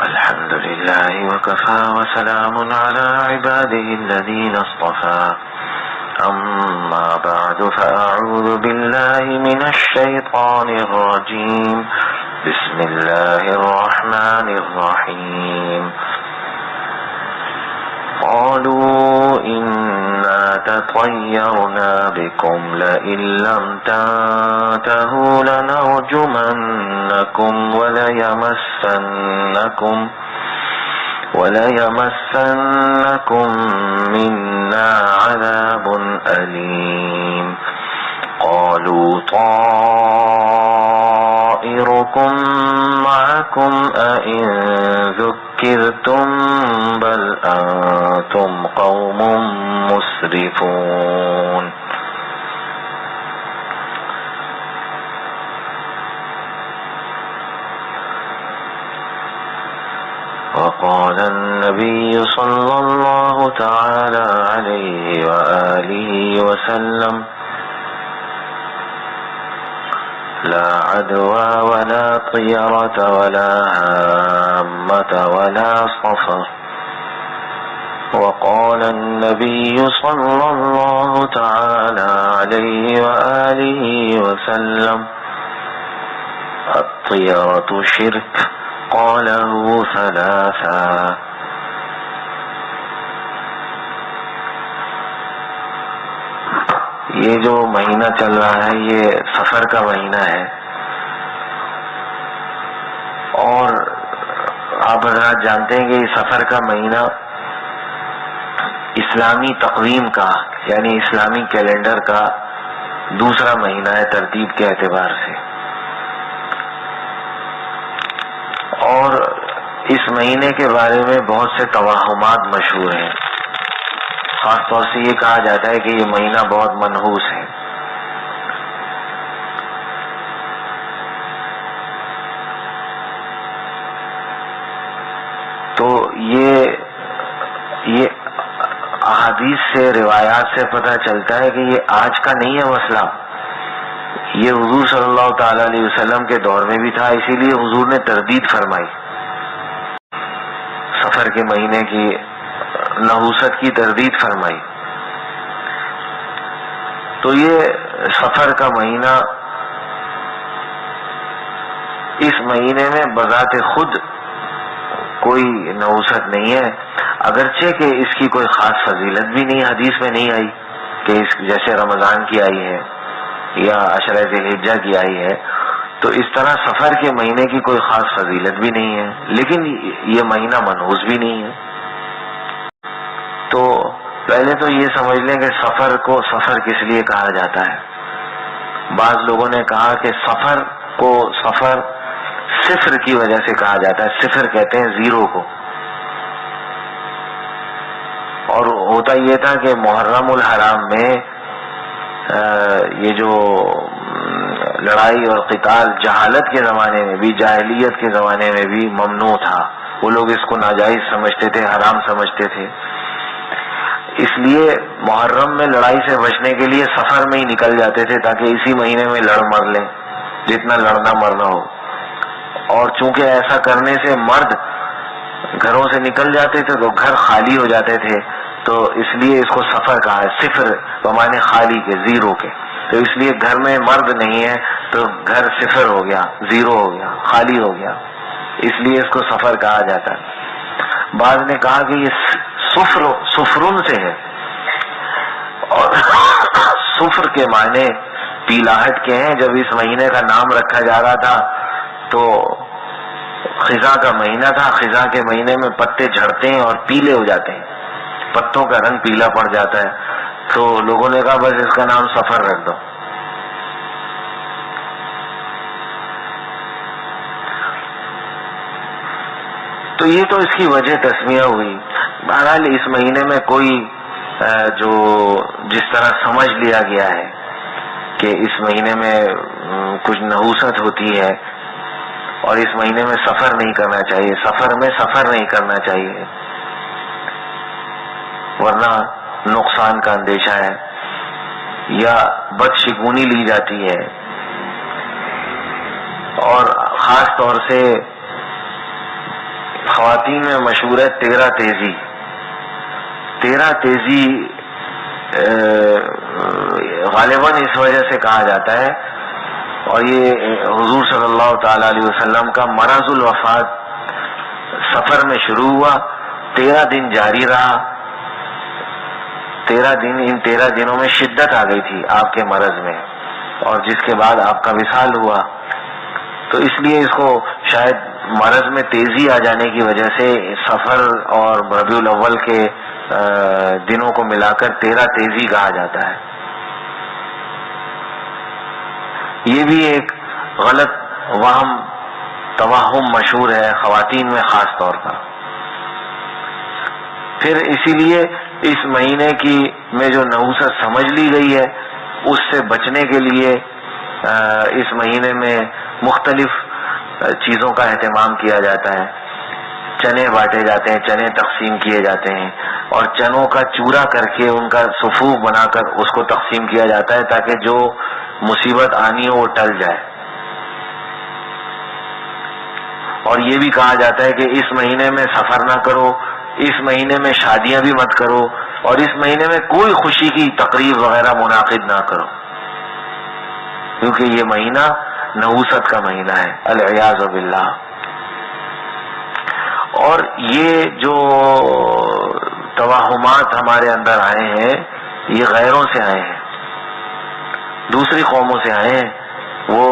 الحمد لله وكفى وسلام على عباده الذين اصطفى أما بعد فأعوذ بالله من الشيطان الرجيم بسم الله الرحمن الرحيم قالوا إنا تطيرنا بكم لئن لم تنتهوا لنرجمنكم وليمسنكم منا عذاب أليم قالوا طائركم معكم أئن ذكرتم بل أنتم قوم مسرفون وقال النبي صلى الله تعالى عليه وآله وسلم لا عدوى ولا طيرة ولا هامة ولا صفر. وقال النبي صلى الله تعالى عليه وآله وسلم الطيرة شرك قاله ثلاثا. یہ جو مہینہ چل رہا ہے یہ سفر کا مہینہ ہے، اور آپ حضرات جانتے ہیں کہ یہ سفر کا مہینہ اسلامی تقویم کا یعنی اسلامی کیلنڈر کا دوسرا مہینہ ہے ترتیب کے اعتبار سے، اور اس مہینے کے بارے میں بہت سے توہمات مشہور ہیں. خاص طور سے یہ کہا جاتا ہے کہ یہ مہینہ بہت منحوس ہے. تو یہ احادیث سے روایات سے پتہ چلتا ہے کہ یہ آج کا نہیں ہے مسئلہ، یہ حضور صلی اللہ تعالی علیہ وسلم کے دور میں بھی تھا، اسی لیے حضور نے تردید فرمائی، سفر کے مہینے کی نحوست کی تردید فرمائی. تو یہ سفر کا مہینہ، اس مہینے میں بذات خود کوئی نحوست نہیں ہے، اگرچہ کہ اس کی کوئی خاص فضیلت بھی نہیں، حدیث میں نہیں آئی کہ اس جیسے رمضان کی آئی ہے یا عشرہ ذی الحجہ کی آئی ہے، تو اس طرح سفر کے مہینے کی کوئی خاص فضیلت بھی نہیں ہے، لیکن یہ مہینہ منحوس بھی نہیں ہے. تو پہلے تو یہ سمجھ لیں کہ سفر کو سفر کس لیے کہا جاتا ہے. بعض لوگوں نے کہا کہ سفر کو سفر صفر کی وجہ سے کہا جاتا ہے، صفر کہتے ہیں زیرو کو. اور ہوتا یہ تھا کہ محرم الحرام میں یہ جو لڑائی اور قتال جہالت کے زمانے میں بھی، جاہلیت کے زمانے میں بھی ممنوع تھا. وہ لوگ اس کو ناجائز سمجھتے تھے، حرام سمجھتے تھے. اس لیے محرم میں لڑائی سے بچنے کے لیے سفر میں ہی نکل جاتے تھے تاکہ اسی مہینے میں لڑ مر لیں جتنا لڑنا مرنا ہو. اور چونکہ ایسا کرنے سے مرد گھروں سے نکل جاتے تھے تو گھر خالی ہو جاتے تھے، تو اس لیے اس کو سفر کہا ہے، صفر بمانے خالی کے، زیرو کے. تو اس لیے گھر میں مرد نہیں ہے تو گھر صفر ہو گیا، زیرو ہو گیا، خالی ہو گیا، اس لیے اس کو سفر کہا جاتا ہے. بعض نے کہا کہ یہ سفرن سے ہے، اور سفر کے معنی پیلاہٹ کے ہیں. جب اس مہینے کا نام رکھا جا رہا تھا تو خزاں کا مہینہ تھا، خزاں کے مہینے میں پتے جھڑتے ہیں اور پیلے ہو جاتے ہیں، پتوں کا رنگ پیلا پڑ جاتا ہے. تو لوگوں نے کہا بس اس کا نام سفر رکھ دو. تو یہ تو اس کی وجہ تسمیہ ہوئی. بہرحال اس مہینے میں کوئی جو جس طرح سمجھ لیا گیا ہے کہ اس مہینے میں کچھ نحوست ہوتی ہے اور اس مہینے میں سفر نہیں کرنا چاہیے، سفر میں سفر نہیں کرنا چاہیے ورنہ نقصان کا اندیشہ ہے، یا بدشگونی لی جاتی ہے. اور خاص طور سے خواتین میں مشہور ہے 13 تیزی. 13 تیزی غالباً اس وجہ سے کہا جاتا ہے، اور یہ حضور صلی اللہ تعالی علیہ وسلم کا مرض الوفات سفر میں شروع ہوا، 13 دن جاری رہا. 13 دن، ان 13 دنوں میں شدت آ گئی تھی آپ کے مرض میں، اور جس کے بعد آپ کا وصال ہوا. تو اس لیے اس کو شاید مرض میں تیزی آ جانے کی وجہ سے سفر اور ربیع الاول کے دنوں کو ملا کر 13 تیزی کہا جاتا ہے. یہ بھی ایک غلط وہم توہم مشہور ہے خواتین میں خاص طور پر. پھر اسی لیے اس مہینے کی میں جو نحوست سمجھ لی گئی ہے، اس سے بچنے کے لیے اس مہینے میں مختلف چیزوں کا اہتمام کیا جاتا ہے. چنے بانٹے جاتے ہیں، چنے تقسیم کیے جاتے ہیں، اور چنوں کا چورا کر کے ان کا صفوف بنا کر اس کو تقسیم کیا جاتا ہے تاکہ جو مصیبت آنی ہو وہ ٹل جائے. اور یہ بھی کہا جاتا ہے کہ اس مہینے میں سفر نہ کرو، اس مہینے میں شادیاں بھی مت کرو، اور اس مہینے میں کوئی خوشی کی تقریب وغیرہ منعقد نہ کرو، کیونکہ یہ مہینہ نحوست کا مہینہ ہے، العیاذ باللہ. اور یہ جو توہمات ہمارے اندر آئے ہیں یہ غیروں سے آئے ہیں، دوسری قوموں سے آئے ہیں. وہ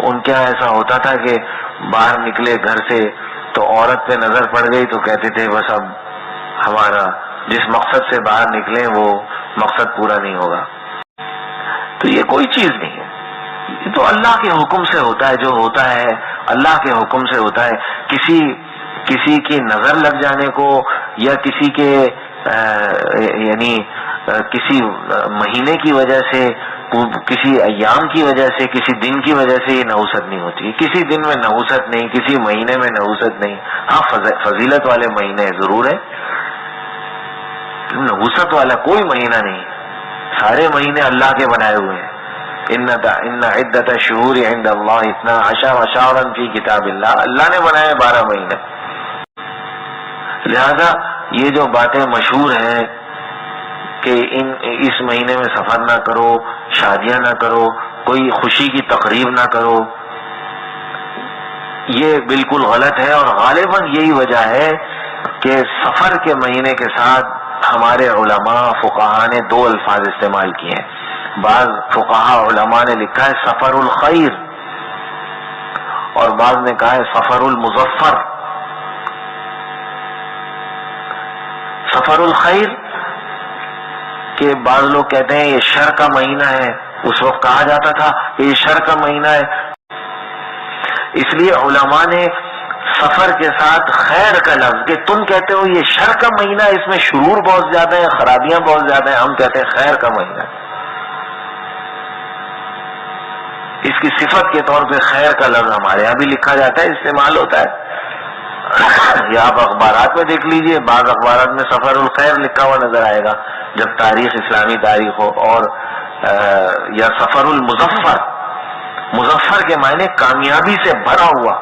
ان کے یہاں ایسا ہوتا تھا کہ باہر نکلے گھر سے تو عورت پہ نظر پڑ گئی تو کہتے تھے بس اب ہمارا جس مقصد سے باہر نکلے وہ مقصد پورا نہیں ہوگا. تو یہ کوئی چیز نہیں ہے، یہ تو اللہ کے حکم سے ہوتا ہے. جو ہوتا ہے اللہ کے حکم سے ہوتا ہے. کسی کی نظر لگ جانے کو یا کسی کے یعنی کسی مہینے کی وجہ سے، کسی ایام کی وجہ سے، کسی دن کی وجہ سے یہ نحوست نہیں ہوتی. کسی دن میں نحوست نہیں، کسی مہینے میں نحوست نہیں. ہاں فضیلت والے مہینے ضرور ہیں، نحوست والا کوئی مہینہ نہیں. سارے مہینے اللہ کے بنائے ہوئے ہیں. ان عدت الشہور عند اللہ 12 شہرا فی کتاب اللہ، اللہ نے بنائے 12 مہینے. لہذا یہ جو باتیں مشہور ہیں کہ اس مہینے میں سفر نہ کرو، شادیاں نہ کرو، کوئی خوشی کی تقریب نہ کرو، یہ بالکل غلط ہے. اور غالباً یہی وجہ ہے کہ سفر کے مہینے کے ساتھ ہمارے علماء فقہاء نے 2 الفاظ استعمال کیے ہیں. بعض فقہاء علماء نے لکھا ہے سفر الخیر، اور بعض نے کہا ہے سفر المظفر. سفر الخیر کہ بعض لوگ کہتے ہیں یہ شر کا مہینہ ہے، اس وقت کہا جاتا تھا کہ یہ شر کا مہینہ ہے، اس لیے علماء نے سفر کے ساتھ خیر کا لفظ، کہ تم کہتے ہو یہ شر کا مہینہ ہے، اس میں شرور بہت زیادہ ہیں، خرابیاں بہت زیادہ ہیں، ہم کہتے ہیں خیر کا مہینہ ہے. اس کی صفت کے طور پہ خیر کا لفظ ہمارے یہاں بھی لکھا جاتا ہے، استعمال ہوتا ہے. یا آپ اخبارات میں دیکھ لیجئے، بعض اخبارات میں سفر الخیر لکھا ہوا نظر آئے گا جب تاریخ اسلامی تاریخ ہو. اور یا سفر المظفر، مظفر کے معنی کامیابی سے بھرا ہوا،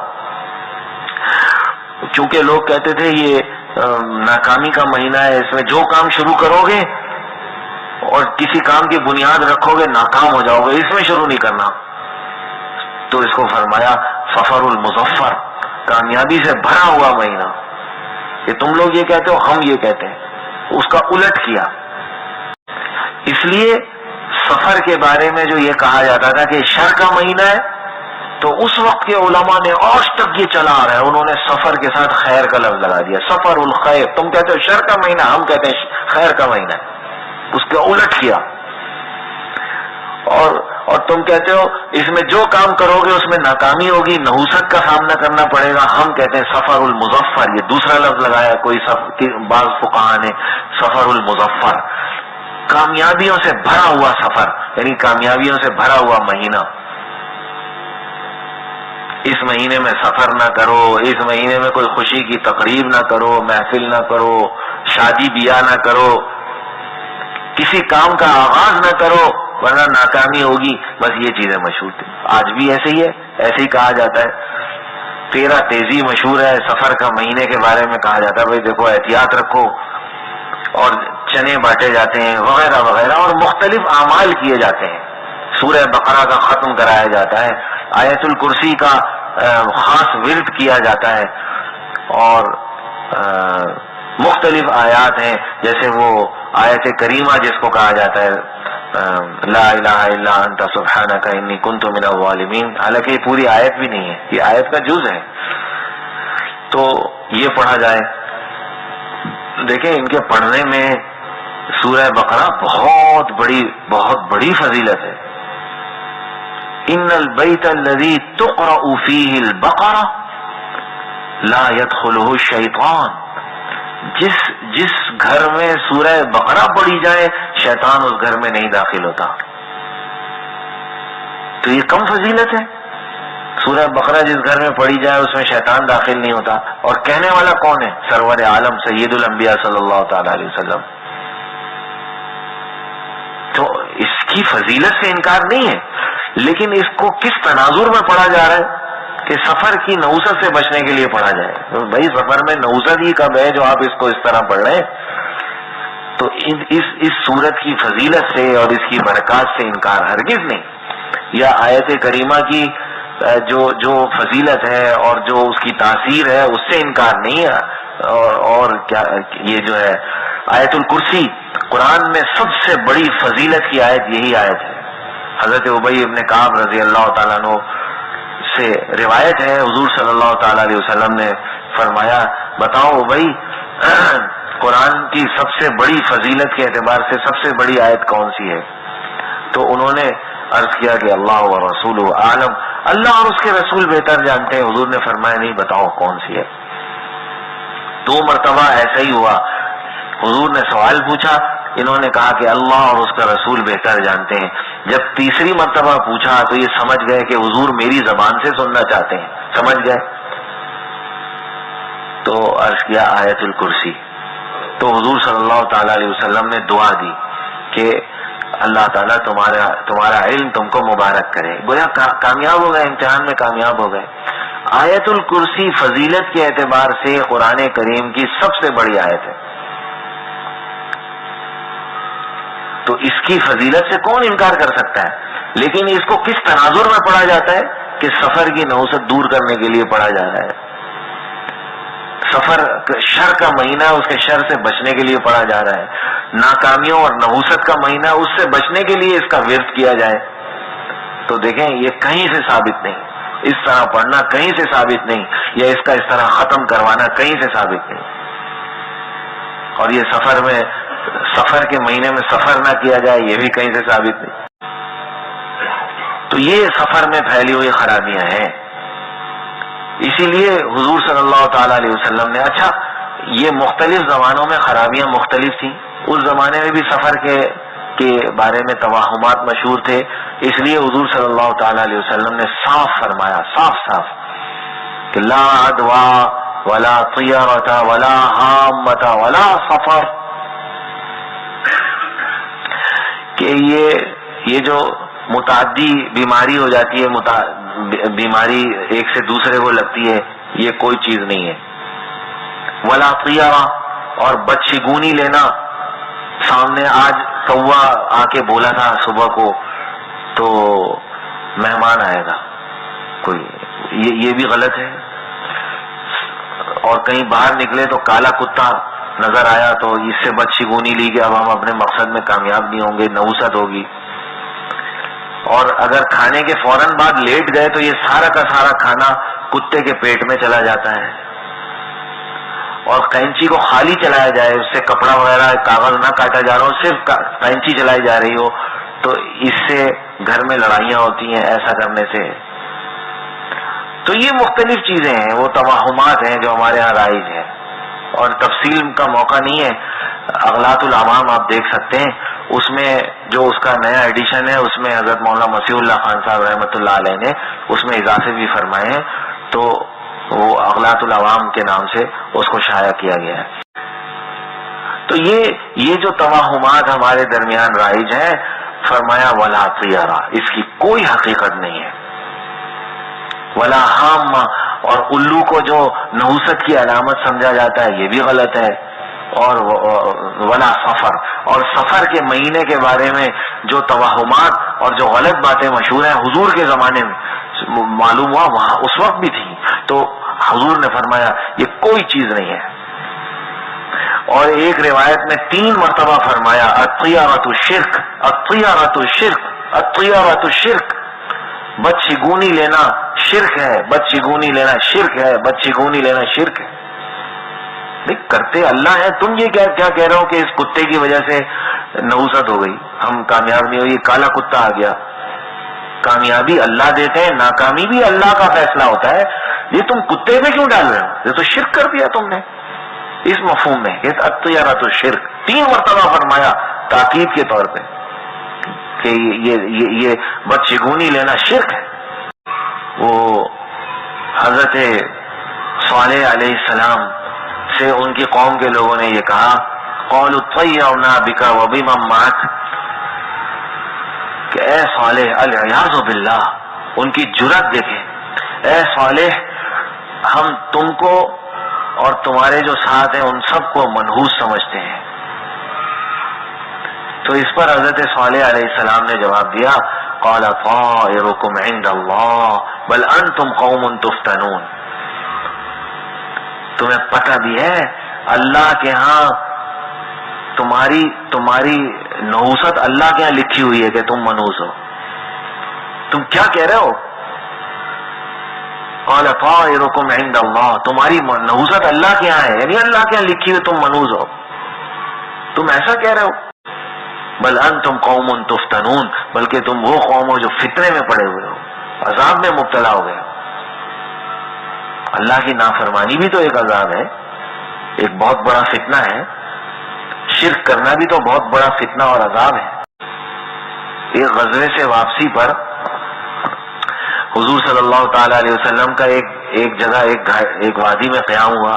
چونکہ لوگ کہتے تھے یہ ناکامی کا مہینہ ہے، اس میں جو کام شروع کرو گے اور کسی کام کی بنیاد رکھو گے ناکام ہو جاؤ گے، اس میں شروع نہیں کرنا. تو اس کو فرمایا سفر المظفر، کامیابی سے بھرا ہوا مہینہ. کہ تم لوگ یہ کہتے ہو، ہم یہ کہتے ہیں، اس کا الٹ کیا. اس لیے سفر کے بارے میں جو یہ کہا جاتا تھا کہ شر کا مہینہ ہے، تو اس وقت کے علماء نے آج تک یہ چلا آ رہا ہے، انہوں نے سفر کے ساتھ خیر کا لفظ لگا دیا، سفر الخیر. تم کہتے ہو شر کا مہینہ، ہم کہتے ہیں خیر کا مہینہ ہے، اس کا الٹ کیا. اور تم کہتے ہو اس میں جو کام کرو گے اس میں ناکامی ہوگی، نحوست کا سامنا کرنا پڑے گا، ہم کہتے ہیں سفر المظفر. یہ دوسرا لفظ لگایا بعض فقہاء نے، سفر المظفر، کامیابیوں سے بھرا ہوا سفر، یعنی کامیابیوں سے بھرا ہوا مہینہ. اس مہینے میں سفر نہ کرو، اس مہینے میں کوئی خوشی کی تقریب نہ کرو، محفل نہ کرو، شادی بیاہ نہ کرو، کسی کام کا آغاز نہ کرو ورنہ ناکامی ہوگی. بس یہ چیزیں مشہور تھی. آج بھی ایسے ہی ہے، ایسے ہی کہا جاتا ہے. تیرا تیزی مشہور ہے، سفر کا مہینے کے بارے میں کہا جاتا ہے بھائی دیکھو احتیاط رکھو، اور چنے بانٹے جاتے ہیں وغیرہ وغیرہ، اور مختلف اعمال کیے جاتے ہیں. سورہ بقرہ کا ختم کرایا جاتا ہے، آیت الکرسی کا خاص ورد کیا جاتا ہے، اور مختلف آیات ہیں جیسے وہ آیت کریمہ جس کو کہا جاتا ہے لا الہ الا انت سبحانک انی کنت من الظالمین، حالانکہ یہ پوری آیت بھی نہیں ہے، یہ آیت کا جز ہے. تو یہ پڑھا جائے. دیکھیں ان کے پڑھنے میں سورہ بقرہ بہت بڑی فضیلت ہے. ان البیت الذی تقرأ فیہ البقرہ لا يدخلہ الشیطان، جس گھر میں سورہ بقرہ پڑھی جائے شیطان اس گھر میں نہیں داخل ہوتا. تو یہ کم فضیلت ہے. سورہ بقرہ جس گھر میں پڑھی جائے اس میں شیطان داخل نہیں ہوتا. اور کہنے والا کون ہے؟ سرور عالم سید الانبیاء صلی اللہ تعالی علیہ وسلم. تو اس کی فضیلت سے انکار نہیں ہے، لیکن اس کو کس تناظر میں پڑھا جا رہا ہے کہ سفر کی نحوست سے بچنے کے لیے پڑھا جائے. بھائی سفر میں نحوست ہی کب ہے جو آپ اس کو اس طرح پڑھ رہے ہیں؟ تو اس سورت کی فضیلت سے اور اس کی برکات سے انکار ہرگز نہیں. یا آیت کریمہ کی جو فضیلت ہے اور جو اس کی تاثیر ہے اس سے انکار نہیں ہے. اور کیا یہ جو ہے آیت الکرسی قرآن میں سب سے بڑی فضیلت کی آیت یہی آیت ہے. حضرت ابی ابن کعب رضی اللہ تعالیٰ عنہ سے روایت ہے، حضور صلی اللہ تعالی علیہ وسلم نے فرمایا بتاؤ ابی قرآن کی سب سے بڑی فضیلت کے اعتبار سے سب سے بڑی آیت کون سی ہے؟ تو انہوں نے عرض کیا کہ اللہ و رسول عالم، اللہ اور اس کے رسول بہتر جانتے ہیں. حضور نے فرمایا نہیں بتاؤ کون سی ہے. 2 مرتبہ ایسا ہی ہوا، حضور نے سوال پوچھا، انہوں نے کہا کہ اللہ اور اس کا رسول بہتر جانتے ہیں. جب تیسری مرتبہ پوچھا تو یہ سمجھ گئے کہ حضور میری زبان سے سننا چاہتے ہیں، سمجھ گئے. تو عرض کیا آیت الکرسی. تو حضور صلی اللہ تعالی علیہ وسلم نے دعا دی کہ اللہ تعالیٰ تمہارا علم تم کو مبارک کرے. گویا کامیاب ہو گئے، امتحان میں کامیاب ہو گئے. آیت الکرسی فضیلت کے اعتبار سے قرآن کریم کی سب سے بڑی آیت ہے. تو اس کی فضیلت سے کون انکار کر سکتا ہے؟ لیکن اس کو کس تناظر میں پڑھا جاتا ہے کہ سفر کی نحوست دور کرنے کے لیے پڑھا جا رہا ہے. سفر شر کا مہینہ اس کے شر سے بچنے کے لیے پڑھا جا رہا ہے. ناکامیوں اور نحوست کا مہینہ اس سے بچنے کے لیے اس کا ورد کیا جائے. تو دیکھیں یہ کہیں سے ثابت نہیں، اس طرح پڑھنا کہیں سے ثابت نہیں، یا اس کا اس طرح ختم کروانا کہیں سے ثابت نہیں. اور یہ سفر کے مہینے میں سفر نہ کیا جائے یہ بھی کہیں سے ثابت نہیں. تو یہ سفر میں پھیلی ہوئی خرابیاں ہیں. اسی لیے حضور صلی اللہ تعالی علیہ وسلم نے، اچھا یہ مختلف زمانوں میں خرابیاں مختلف تھیں. اس زمانے میں بھی سفر کے بارے میں توہمات مشہور تھے، اس لیے حضور صلی اللہ تعالی علیہ وسلم نے صاف فرمایا، صاف کہ لا عدوا ولا طیرۃ ولا حامۃ ولا سفر، کہ یہ جو متعدی بیماری ہو جاتی ہے، بیماری ایک سے دوسرے کو لگتی ہے، یہ کوئی چیز نہیں ہے. ولا طیرہ، اور بدشگونی لینا. سامنے آج کوا آ کے بولا تھا صبح کو تو مہمان آئے گا کوئی، یہ بھی غلط ہے. اور کہیں باہر نکلے تو کالا کتا نظر آیا تو اس سے بدشگونی لی کہ اب ہم اپنے مقصد میں کامیاب نہیں ہوں گے، نحوست ہوگی. اور اگر کھانے کے فوراً بعد لیٹ گئے تو یہ سارا کا سارا کھانا کتے کے پیٹ میں چلا جاتا ہے. اور کینچی کو خالی چلایا جائے، اس سے کپڑا وغیرہ کاغذ نہ کاٹا جا رہا ہو، صرف کینچی چلائی جا رہی ہو، تو اس سے گھر میں لڑائیاں ہوتی ہیں ایسا کرنے سے. تو یہ مختلف چیزیں ہیں، وہ توہمات ہیں جو ہمارے ہاں رائج ہیں، اور تفصیل کا موقع نہیں ہے. اغلاط العوام آپ دیکھ سکتے ہیں، اس میں جو اس کا نیا ایڈیشن ہے اس میں حضرت مولانا مسیح اللہ خان صاحب رحمۃ اللہ علیہ نے اس میں اضافے بھی فرمائے ہیں. تو وہ اغلاط العوام کے نام سے اس کو شائع کیا گیا ہے. تو یہ جو توہمات ہمارے درمیان رائج ہیں، فرمایا ولا طیرہ، اس کی کوئی حقیقت نہیں ہے. ولا حامہ، اور الو کو جو نحوست کی علامت سمجھا جاتا ہے یہ بھی غلط ہے، اور ولا سفر، اور سفر کے مہینے کے بارے میں جو توہمات اور جو غلط باتیں مشہور ہیں حضور کے زمانے میں معلوم ہوا وہاں اس وقت بھی تھی، تو حضور نے فرمایا یہ کوئی چیز نہیں ہے۔ اور ایک روایت میں 3 مرتبہ فرمایا الطیارۃ الشرک، الطیارۃ الشرک، الطیارۃ الشرک، بدشگونی لینا شرک ہے، بدشگونی لینا شرک ہے، بدشگونی لینا شرک ہے۔ دیکھ کرتے اللہ ہے، تم یہ کیا کہہ رہے ہو کہ اس کتے کی وجہ سے نحوست ہو گئی، ہم کامیاب نہیں ہوئی، کالا کتا آ گیا۔ کامیابی اللہ دیتے ہیں، ناکامی بھی اللہ کا فیصلہ ہوتا ہے، یہ تم کتے پہ کیوں ڈال رہے ہو؟ یہ تو شرک کر دیا تم نے اس مفہوم میں، یہ الطیارۃ الشرک 3 مرتبہ فرمایا تاکید کے طور پہ کہ یہ بدشگونی لینا شرک ہے۔ وہ حضرت صالح علیہ السلام سے ان کی قوم کے لوگوں نے یہ کہا قولوا اطیرنا بک وبمن معک، کہ اے صالح العیاذ باللہ، ان کی جرأت دیکھیں، اے صالح ہم تم کو اور تمہارے جو ساتھ ہیں ان سب کو منحوس سمجھتے ہیں۔ تو اس پر حضرت صالح علیہ السلام نے جواب دیا قال طائرکم عند اللہ بل انتم قوم تفتنون، تمہیں پتہ بھی ہے اللہ کے ہاں تمہاری نحوست اللہ کے ہاں لکھی ہوئی ہے کہ تم منحوس ہو، تم کیا کہہ رہے ہو؟ قال طائرکم عند اللہ، تمہاری نحوست اللہ کے ہاں ہے، یعنی اللہ کے ہاں لکھی ہوئی تم منحوس ہو، تم ایسا کہہ رہے ہو؟ بل انتم قوم تفتنون، بلکہ تم وہ قوم ہو جو فتنے میں پڑے ہوئے ہو، عذاب میں مبتلا ہو گئے ہو۔ اللہ کی نافرمانی بھی تو ایک عذاب ہے، ایک بہت بڑا فتنہ ہے، شرک کرنا بھی تو بہت بڑا فتنہ اور عذاب ہے۔ ایک غزوے سے واپسی پر حضور صلی اللہ تعالی علیہ وسلم کا ایک جگہ ایک وادی میں قیام ہوا،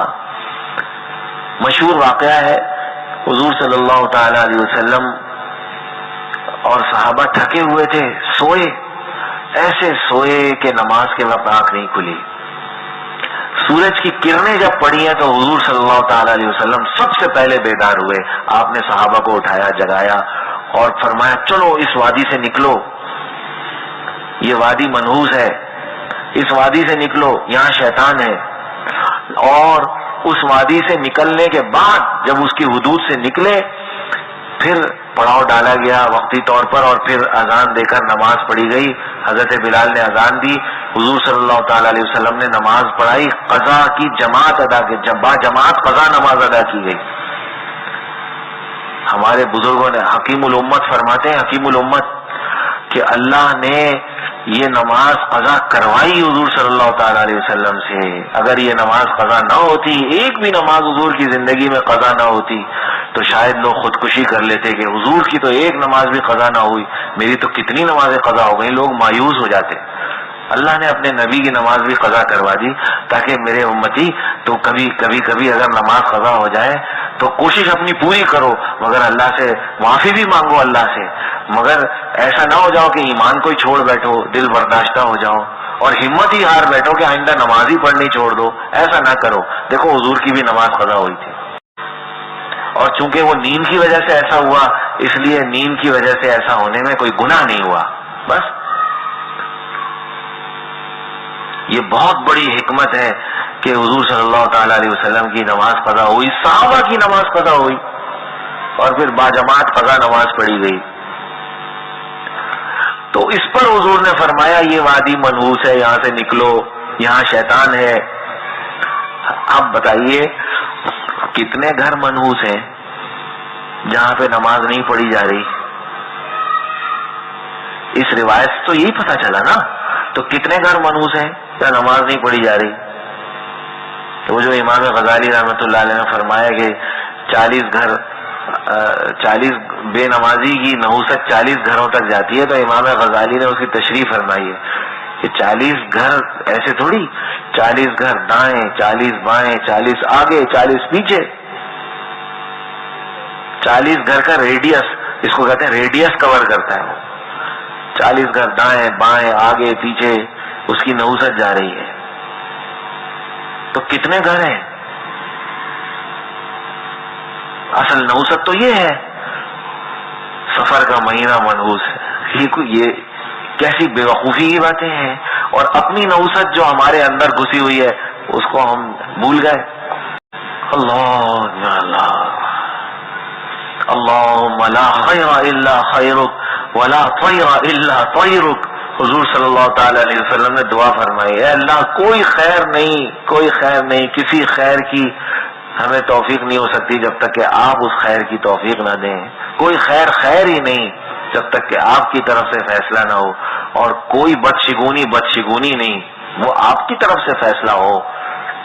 مشہور واقعہ ہے۔ حضور صلی اللہ تعالی علیہ وسلم اور صحابہ تھکے ہوئے تھے، سوئے، ایسے سوئے کہ نماز کے وقت آنکھ نہیں کھلی۔ سورج کی کرنیں جب پڑی ہیں تو حضور صلی اللہ تعالی علیہ وسلم سب سے پہلے بیدار ہوئے، آپ نے صحابہ کو اٹھایا، جگایا اور فرمایا چلو اس وادی سے نکلو، یہ وادی منحوس ہے، اس وادی سے نکلو، یہاں شیطان ہے۔ اور اس وادی سے نکلنے کے بعد جب اس کی حدود سے نکلے پھر پڑاؤ ڈالا گیا وقتی طور پر، اور پھر اذان دے کر نماز پڑھی گئی۔ حضرت بلال نے اذان دی، حضور صلی اللہ تعالی علیہ وسلم نے نماز پڑھائی، قضا کی جماعت ادا کی، جماعت قضا نماز ادا کی گئی۔ ہمارے بزرگوں نے، حکیم الامت فرماتے ہیں، حکیم الامت، کہ اللہ نے یہ نماز قضا کروائی حضور صلی اللہ تعالی علیہ وسلم سے۔ اگر یہ نماز قضا نہ ہوتی، ایک بھی نماز حضور کی زندگی میں قضا نہ ہوتی تو شاید لوگ خودکشی کر لیتے کہ حضور کی تو ایک نماز بھی قضا نہ ہوئی، میری تو کتنی نمازیں قضا ہو گئیں، لوگ مایوس ہو جاتے۔ اللہ نے اپنے نبی کی نماز بھی قضا کروا دی تاکہ میرے امتی تو کبھی اگر نماز قضا ہو جائے تو کوشش اپنی پوری کرو، مگر اللہ سے معافی بھی مانگو اللہ سے، مگر ایسا نہ ہو جاؤ کہ ایمان کو ہی چھوڑ بیٹھو، دل برداشتہ ہو جاؤ اور ہمت ہی ہار بیٹھو کہ آئندہ نماز ہی پڑھنی چھوڑ دو، ایسا نہ کرو۔ دیکھو حضور کی بھی نماز قضا ہوئی تھی، اور چونکہ وہ نیند کی وجہ سے ایسا ہوا اس لیے نیند کی وجہ سے ایسا ہونے میں کوئی گناہ نہیں ہوا۔ بس یہ بہت بڑی حکمت ہے کہ حضور صلی اللہ تعالی علیہ وسلم کی نماز قضا ہوئی، صحابہ کی نماز قضا ہوئی، اور پھر باجماعت قضا نماز پڑھی گئی۔ تو اس پر حضور نے فرمایا یہ وادی منحوس ہے، یہاں سے نکلو، یہاں شیطان ہے۔ اب بتائیے کتنے گھر منحوس ہیں جہاں پہ نماز نہیں پڑھی جا رہی؟ اس روایت سے تو یہی پتہ چلا نا، تو کتنے گھر منحوس ہیں یا نماز نہیں پڑھی جا رہی؟ تو وہ جو امام غزالی رحمۃ اللہ علیہ نے فرمایا کہ 40 بے نمازی کی نحوست 40 گھروں تک جاتی ہے، تو امام غزالی نے اس کی تشریح فرمائی ہے کہ 40 گھر ایسے تھوڑی، 40 گھر دائیں، 40 بائیں، 40 آگے، 40 پیچھے، 40 گھر کا ریڈیس، اس کو کہتے ہیں ریڈیس کور کرتا ہے، 40 گھر دائیں بائیں آگے پیچھے اس کی نحوست جا رہی ہے۔ تو کتنے گھر ہیں؟ اصل نوست تو یہ ہے، سفر کا مہینہ منحوس ہے۔ یہ کیسی بے وقوفی کی باتیں ہیں، اور اپنی نوست جو ہمارے اندر گھسی ہوئی ہے اس کو ہم بھول گئے۔ اللہ اللہ اللہم لا خیر الا خیرک ولا طیر الا طیرک۔ حضور صلی اللہ تعالی علیہ وسلم نے دعا فرمائی، اے اللہ کوئی خیر نہیں، کسی خیر کی ہمیں توفیق نہیں ہو سکتی جب تک کہ آپ اس خیر کی توفیق نہ دیں، کوئی خیر ہی نہیں جب تک کہ آپ کی طرف سے فیصلہ نہ ہو، اور کوئی بدشگونی نہیں، وہ آپ کی طرف سے فیصلہ ہو۔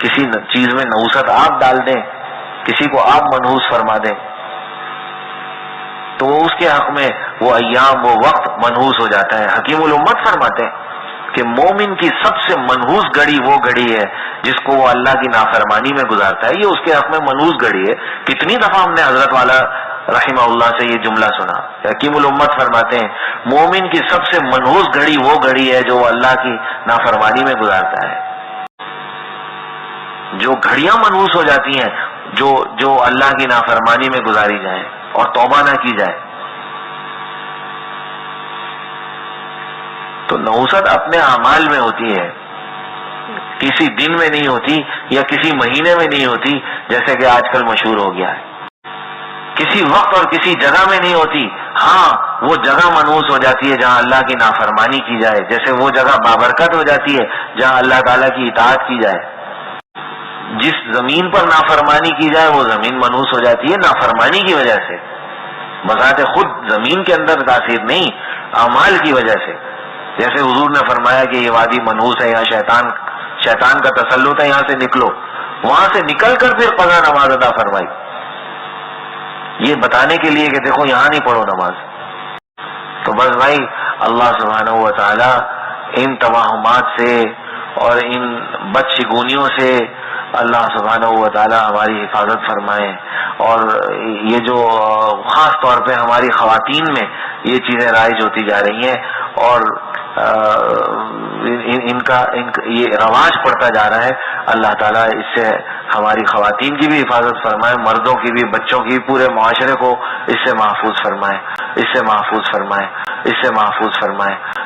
کسی چیز میں نحوست آپ ڈال دیں، کسی کو آپ منحوس فرما دیں، تو اس کے حق میں وہ ایام، وہ وقت منحوس ہو جاتا ہے۔ حکیم الامت فرماتے ہیں کہ مومن کی سب سے منحوس گھڑی وہ گھڑی ہے جس کو وہ اللہ کی نافرمانی میں گزارتا ہے، یہ اس کے حق میں منحوس گھڑی ہے۔ کتنی دفعہ ہم نے حضرت والا رحمہ اللہ سے یہ جملہ سنا، حکیم الامت فرماتے ہیں مومن کی سب سے منحوس گھڑی وہ گھڑی ہے جو وہ اللہ کی نافرمانی میں گزارتا ہے۔ جو گھڑیاں منحوس ہو جاتی ہیں جو اللہ کی نافرمانی میں گزاری جائیں اور توبہ نہ کی جائے، تو نحوست اپنے اعمال میں ہوتی ہے، کسی دن میں نہیں ہوتی یا کسی مہینے میں نہیں ہوتی جیسے کہ آج کل مشہور ہو گیا ہے، کسی وقت اور کسی جگہ میں نہیں ہوتی۔ ہاں وہ جگہ منحوس ہو جاتی ہے جہاں اللہ کی نافرمانی کی جائے، جیسے وہ جگہ بابرکت ہو جاتی ہے جہاں اللہ تعالیٰ کی اطاعت کی جائے۔ جس زمین پر نافرمانی کی جائے وہ زمین منحوس ہو جاتی ہے نافرمانی کی وجہ سے، بذات خود زمین کے اندر تاثیر نہیں، اعمال کی وجہ سے۔ جیسے حضور نے فرمایا کہ یہ وادی منحوس ہے، یہاں شیطان کا تسلط ہے، یہاں سے نکلو، وہاں سے نکل کر پھر قضا نماز ادا فرمائی، یہ بتانے کے لیے کہ دیکھو یہاں نہیں پڑھو نماز۔ تو بس بھائی اللہ سبحانہ و تعالی ان توہمات سے اور ان بدشگونیوں سے اللہ سبحانہ و تعالی ہماری حفاظت فرمائے، اور یہ جو خاص طور پہ ہماری خواتین میں یہ چیزیں رائج ہوتی جا رہی ہیں اور ان کا یہ رواج پڑتا جا رہا ہے، اللہ تعالیٰ اس سے ہماری خواتین کی بھی حفاظت فرمائے، مردوں کی بھی، بچوں کی بھی، پورے معاشرے کو اس سے محفوظ فرمائے، اس سے محفوظ فرمائے، اس سے محفوظ فرمائے۔